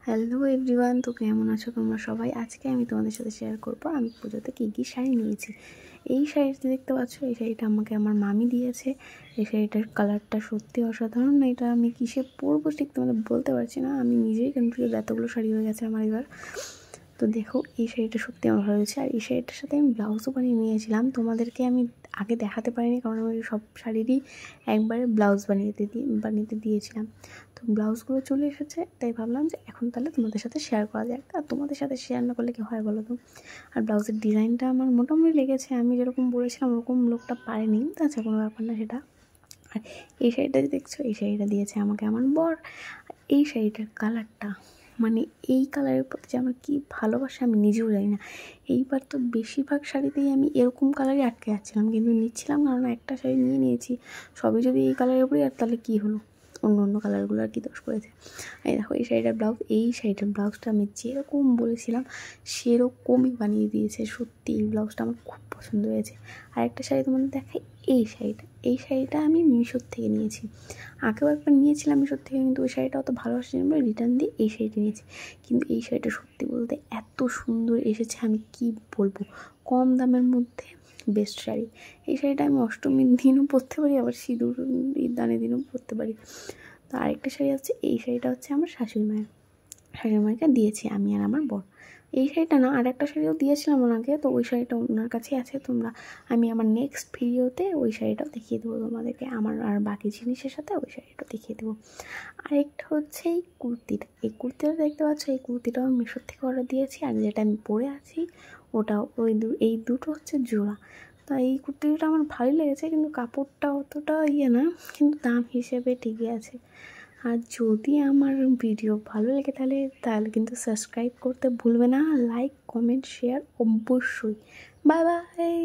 Hello everyone, তো কেমন আছো তোমরা সবাই? আজকে আমি তোমাদের সাথে শেয়ার করবো আমি পুজোতে কী শাড়ি নিয়েছি। এই শাড়িটা দেখতে পাচ্ছ, এই শাড়িটা আমাকে আমার মামি দিয়েছে। এই শাড়িটার কালারটা সত্যি অসাধারণ। এটা আমি কিসে পরবো ঠিক তোমাদের বলতে পারছি না, আমি নিজেই কনফিউজ, এতগুলো শাড়ি হয়ে গেছে আমার এবার। তো দেখো, এই শাড়িটা সত্যি আমার ভালো হয়েছে। আর এই শাড়িটার সাথে আমি ব্লাউজও বানিয়ে নিয়েছিলাম, তোমাদেরকে আমি আগে দেখাতে পারিনি কারণ আমি সব শাড়িরই একবারে ব্লাউজ বানিয়ে দিয়েছিলাম। তো ব্লাউজগুলো চলে এসেছে, তাই ভাবলাম যে এখন তাহলে তোমাদের সাথে শেয়ার করা যাক। আর তোমাদের সাথে শেয়ার না করলে কি হয় বলো তো। আর ব্লাউজের ডিজাইনটা আমার মোটামুটি লেগেছে, আমি যেরকম বলেছিলাম ওরকম লোকটা পারেনি, আচ্ছা কোনো ব্যাপার না সেটা। আর এই শাড়িটা যে দেখছো, এই শাড়িটা দিয়েছে আমাকে আমার বর। এই শাড়িটার কালারটা, মানে এই কালারের প্রতি যে আমার কী ভালোবাসা আমি নিজেও জানি না। এইবার তো বেশিরভাগ শাড়িতেই আমি এরকম কালারই আটকে যাচ্ছিলাম, কিন্তু নিচ্ছিলাম কারণ একটা শাড়ি নিয়েছি, সবই যদি এই কালারের উপরেই, আর তাহলে কী হলো, অন্য কালারগুলো আর কি দোষ করেছে। এই দেখো, এই শাড়িটার ব্লাউজ, এই শাড়িটার ব্লাউজটা আমি যেরকম বলেছিলাম সেরকমই বানিয়ে দিয়েছে। সত্যি এই ব্লাউজটা আমার খুব পছন্দ হয়েছে। আর একটা শাড়ি তোমাদের দেখাই, এই শাড়িটা আমি মিশোর থেকে নিয়েছি। আগেও একবার নিয়েছিলাম মিশোর থেকে, কিন্তু ওই শাড়িটা অত ভালোবাসার জন্য রিটার্ন দিয়ে এই শাড়িটা নিয়েছি। কিন্তু এই শাড়িটা সত্যি বলতে এত সুন্দর এসেছে, আমি কি বলবো, কম দামের মধ্যে বেস্ট শাড়ি। এই শাড়িটা আমি অষ্টমীর দিনও পরতে পারি, আবার সিঁদুর দানের দিনও পরতে পারি। তো আরেকটা শাড়ি আছে, এই শাড়িটা হচ্ছে আমার শাশুড়ি মাকে দিয়েছি আমি আর আমার বর। এই শাড়িটা না, আর একটা শাড়িও দিয়েছিলাম ওনাকে, তো ওই শাড়িটা ওনার কাছেই আছে। আমি আমার নেক্সট ভিডিওতে ওই শাড়িটাও দেখিয়ে দেবো তোমাদেরকে, আমার আর বাকি জিনিসের সাথে ওই শাড়িটাও দেখিয়ে দেবো। আরেকটা হচ্ছে এই কুর্তিটা দেখতে পাচ্ছ, এই কুর্তিটাও আমি মিশোর থেকে অর্ডার দিয়েছি। আর যেটা আমি পরে আছি ওটাও এই দুটো হচ্ছে জোড়া। তা এই কুর্তিটা আমার ভালোই লেগেছে, কিন্তু কাপড়টা অতটা না, কিন্তু দাম হিসেবে ঠিকই আছে। আর যদি আমার ভিডিও ভালো লেগে তাহলে কিন্তু সাবস্ক্রাইব করতে ভুলবে না, লাইক কমেন্ট শেয়ার অবশ্যই। Bye bye.